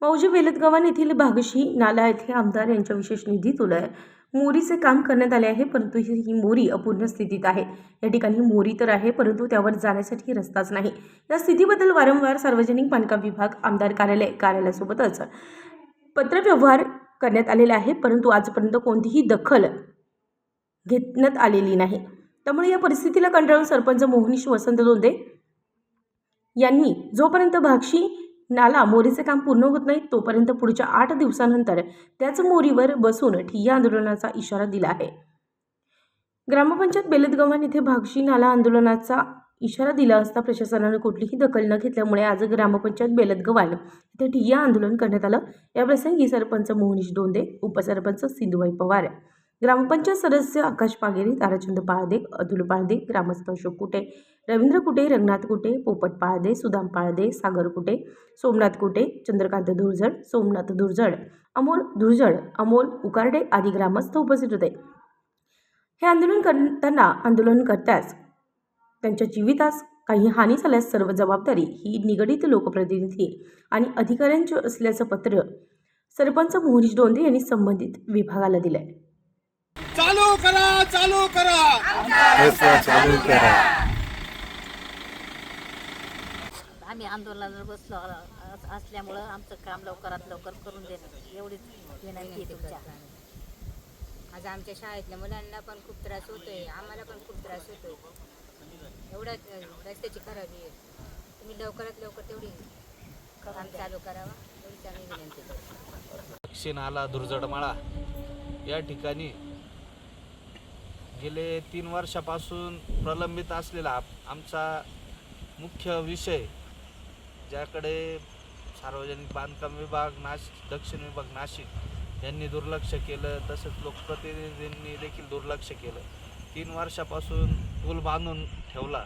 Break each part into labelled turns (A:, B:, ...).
A: मौजे वेलदगावान येथील भागशी नाला येथे आमदार यांच्या विशेष निधीतून मोरीचे काम करण्यात आले आहे, परंतु ही मोरी अपूर्ण स्थितीत आहे। या ठिकाणी मोरी तर आहे, परंतु त्यावर जाण्यासाठी रस्ताच नाही। या स्थितीबद्दल वारंवार सार्वजनिक बांधकाम विभाग, आमदार कार्यालयासोबतच पत्रव्यवहार करण्यात आलेला आहे, परंतु आजपर्यंत कोणतीही दखल घेण्यात आलेली नाही। त्यामुळे या परिस्थितीला कंटाळून सरपंच मोहनीश वसंत दोंदे यांनी जोपर्यंत भागशी नाला मोरीचे काम पूर्ण होत नाही तोपर्यंत पुढच्या 8 दिवसानंतर त्याच मोरीवर बसून ठिय्या आंदोलनाचा इशारा दिला आहे। ग्रामपंचायत बेलदगावान येथे भागशी नाला आंदोलनाचा इशारा दिला असता प्रशासनाने कुठलीही दखल न घेतल्यामुळे आज ग्रामपंचायत बेलदगावान येथे ठिय्या आंदोलन करण्यात आलं। याप्रसंगी सरपंच मोहनीश दोंदे, उपसरपंच सिंधुबाई पवार, ग्रामपंचायत सदस्य आकाश पागेरी, ताराचंद पाळदे, अतुल पाळदे, ग्रामस्थ अशोक कुटे, रवींद्र कुटे, रंगनाथ कुटे, पोपट पाळदे, सुदाम पाळदे, सागर कुटे, सोमनाथ कुटे, चंद्रकांत धुर्जड, सोमनाथ धुर्जड, अमोल धुर्जड, अमोल उकारडे आदी ग्रामस्थ उपस्थित होते। हे आंदोलन करताना आंदोलनकर्त्यास त्यांच्या जीवितास काही हानी झाल्यास सर्व जबाबदारी ही निगडित लोकप्रतिनिधी आणि अधिकाऱ्यांची असल्याचं पत्र सरपंच मोहनीश दोंदे यांनी संबंधित विभागाला दिलंय।
B: चालू करा, चालू करा,
C: चालू करा।
D: आम्ही आंदोलनाला बसलो असल्यामुळं आमचं काम लवकरात लवकर करून देणं एवढीच विनंती आहे तुमच्या।
E: आज आमच्या शाळेतल्या मुलांना पण खूप त्रास होतोय, आम्हाला पण खूप त्रास होतोय। एवढा रस्त्याची खराबी आहे, तुम्ही लवकरात लवकर तेवढी काम चालू करावा एवढीच आम्ही विनंती करतो।
F: शिनाला धुर्जडमाळा या ठिकाणी गेले 3 वर्षापासून प्रलंबित असलेला आमचा मुख्य विषय, ज्याकडे सार्वजनिक बांधकाम विभाग दक्षिण विभाग नाशिक यांनी दुर्लक्ष केलं, तसंच लोकप्रतिनिधींनी देखील दुर्लक्ष केलं। 3 वर्षापासून पूल बांधून ठेवला,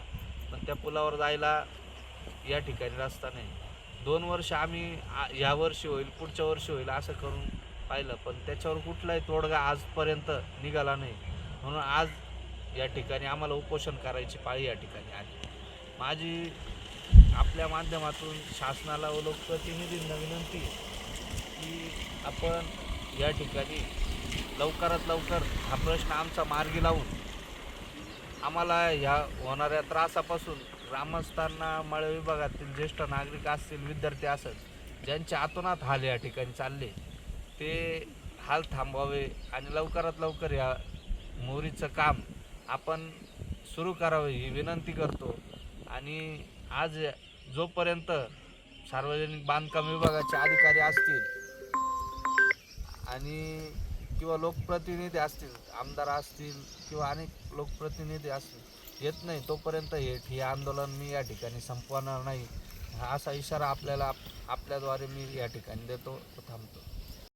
F: पण त्या पुलावर जायला या ठिकाणी रस्ता नाही। 2 वर्ष आम्ही या वर्षी होईल, पुढच्या वर्षी होईल असं करून पाहिलं, पण त्याच्यावर कुठलाही तोडगा आजपर्यंत निघाला नाही। म्हणून आज या ठिकाणी आम्हाला उपोषण करायची पाळी या ठिकाणी आली। माझी आपल्या माध्यमातून शासनाला व लोकप्रतिनिधींना विनंती की आपण या ठिकाणी लवकरात लवकर हा प्रश्न आमचा मार्गी लावून आम्हाला ह्या होणाऱ्या त्रासापासून ग्रामस्थांना, मळे विभागातील ज्येष्ठ नागरिक असतील, विद्यार्थी असेल, ज्यांचे आतोनात हाल या ठिकाणी चालले, ते हाल थांबवावे आणि लवकरात लवकर या मोरीचं काम आपण सुरू करावे ही विनंती करतो। आणि आज जोपर्यंत सार्वजनिक बांधकाम विभागाचे अधिकारी असतील आणि किंवा लोकप्रतिनिधी असतील, आमदार असतील किंवा अनेक लोकप्रतिनिधी असतील येत नाही, तोपर्यंत हे आंदोलन मी या ठिकाणी संपवणार नाही, असा इशारा आपल्याद्वारे मी या ठिकाणी देतो, थांबतो।